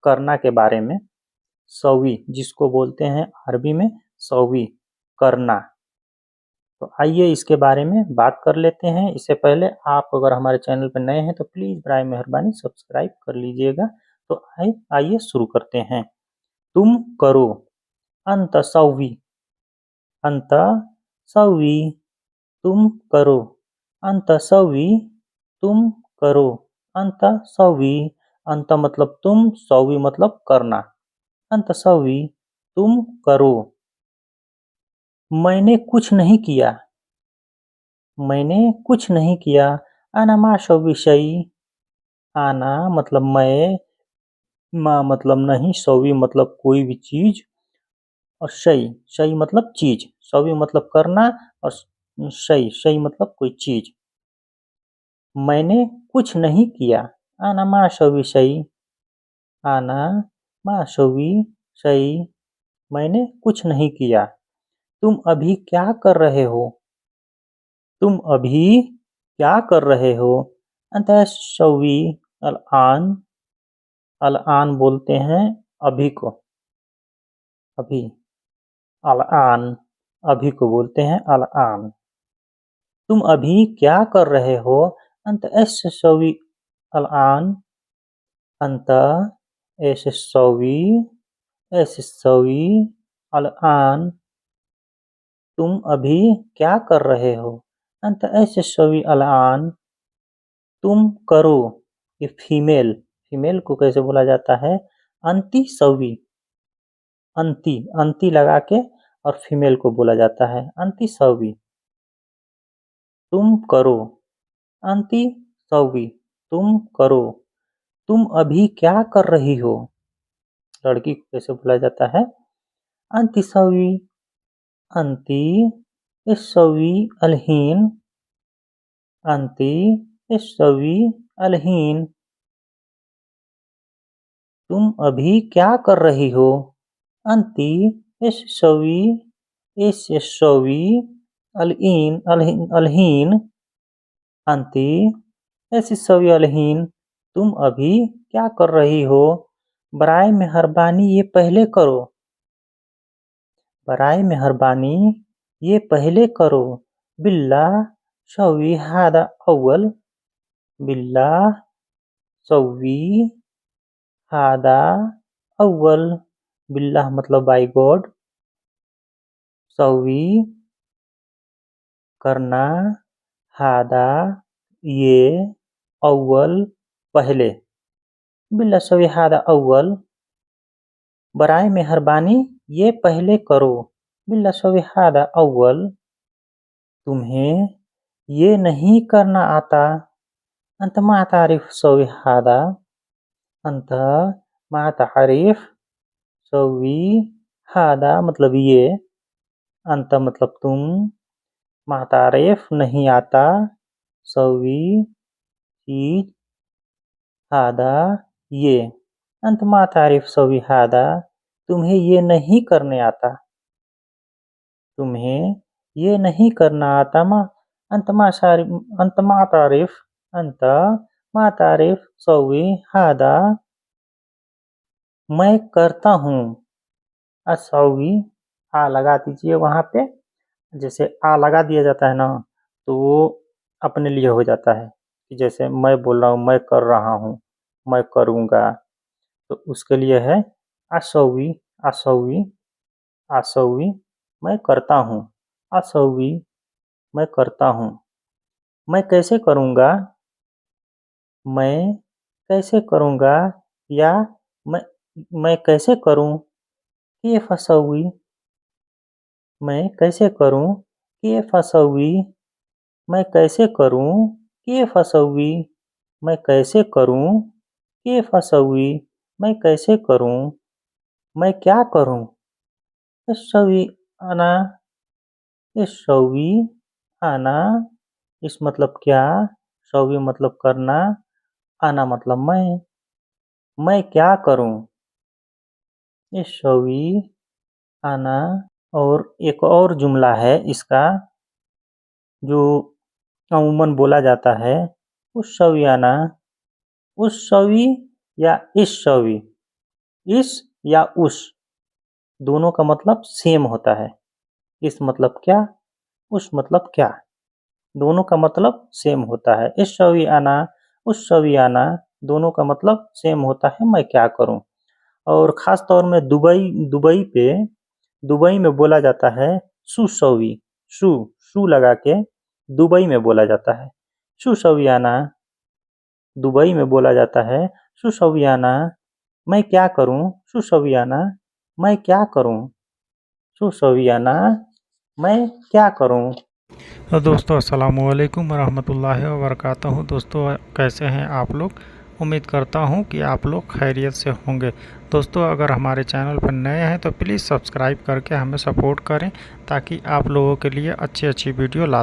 करना के बारे में। सवी जिसको बोलते हैं अरबी में सवी, करना। तो आइए इसके बारे में बात कर लेते हैं। इससे पहले आप अगर हमारे चैनल पर नए हैं तो प्लीज़ बराए मेहरबानी सब्सक्राइब कर लीजिएगा। तो आइए शुरू करते हैं। तुम करो, अंत सवी, अंत सवी, तुम करो, अंत सवी, तुम करो, अंत सवी। अंत मतलब तुम, सवी मतलब करना। अंत सवी, तुम करो। मैंने कुछ नहीं किया, मैंने कुछ नहीं किया। आना माशो विषयी, आना मतलब मैं, मा मतलब नहीं, सवी मतलब कोई भी चीज, और शई, शई मतलब चीज, सवी मतलब करना, और शई, शई मतलब कोई चीज। मैंने कुछ नहीं किया। आना माशो विषयी, आना माशो विषयी, मैंने कुछ नहीं किया। तुम अभी क्या कर रहे हो, तुम अभी क्या कर रहे हो। अंतशवी, अल आन बोलते हैं अभी को, अभी, अल आन, अभी को बोलते हैं अल आन। तुम अभी क्या कर रहे हो। अंतशवी, अल आन, अंत एशवी, एशवी, अल आन। तुम अभी क्या कर रहे हो। अंत एशवी, अल आन, तुम करो। ये फीमेल, फीमेल को कैसे बोला जाता है, अंति सवी, अंति, अंति लगा के और फीमेल को बोला जाता है अंति सवी। तुम करो, अंति सवी, तुम करो। तुम अभी क्या कर रही हो, लड़की को कैसे बोला जाता है, अंति सवी, अंति सवी अलहीन, अंति सवी अलहीन। तुम अभी क्या कर रही हो। अंति शवी, शवी अलहीन, अलहीन, अंति शवी अलहीन। तुम अभी क्या कर रही हो। बराए मेहरबानी ये पहले करो, बराए मेहरबानी ये पहले करो। बिल्ला शवी हादा अव्वल, बिल्ला शवी हादा अव्वल, बिल्लाह मतलब बाय गॉड, सवी करना, हादा ये, अव्वल पहले, बिल्ला सवी हादा अव्वल, बराए मेहरबानी ये पहले करो। बिल्ला सवी हादा अव्वल, तुम्हें ये नहीं करना आता। अंत मा तारिफ सवी हादा, अंत मा तारिफ सवी हादा मतलब ये, अंत मतलब तुम, मातारिफ नहीं आता, सवी चीज, हादा ये, अंत मातारिफ सवी हादा, तुम्हें ये नहीं करने आता, तुम्हें ये नहीं करना आता। मा अंत अंत मातारिफ, अंत मातारिफ सवी हादा, मैं करता हूँ। असवी, आ लगा दीजिए वहाँ पे। जैसे आ लगा दिया जाता है ना, तो वो अपने लिए हो जाता है कि जैसे मैं बोल रहा हूँ, मैं कर रहा हूँ, मैं करूँगा, तो उसके लिए है आसवी, आसवी, आसवी, मैं करता हूँ, आसवी, मैं करता हूँ। मैं कैसे करूँगा, मैं कैसे करूँगा, या मैं मैं कैसे करूँ, ये फसवी, मैं कैसे करूँ, ये फसवी, मैं कैसे करूँ, ये फसवी, मैं कैसे करूँ, ये फसवी, मैं कैसे करूँ, मैं क्या करूँ। सवी आना, सवी आना, इस मतलब क्या, सवी मतलब करना, आना मतलब मैं क्या करूँ। सवी आना। और एक और जुमला है इसका जो अमूमन बोला जाता है, उस सवी आना, उस सवी या इस सवी, इस या उस दोनों का मतलब सेम होता है। इस मतलब क्या, उस मतलब क्या, दोनों का मतलब सेम होता है। इस सवी आना, उस सवी आना, दोनों का मतलब सेम होता है मैं क्या करूं। और ख़ास तौर में दुबई में बोला जाता है सुसवी, सु लगा के दुबई में बोला जाता है। सुसवियाना दुबई में बोला जाता है सुसवियाना मैं क्या करूं, सुसवियाना मैं क्या करूं, सुसवियाना मैं क्या करूं। तो दोस्तों अस्सलामुअलैकुम वरहमतुल्लाहि वबरकातुहू। दोस्तों कैसे हैं आप लोग। उम्मीद करता हूं कि आप लोग खैरियत से होंगे। दोस्तों अगर हमारे चैनल पर नए हैं तो प्लीज़ सब्सक्राइब करके हमें सपोर्ट करें ताकि आप लोगों के लिए अच्छी अच्छी वीडियो लाते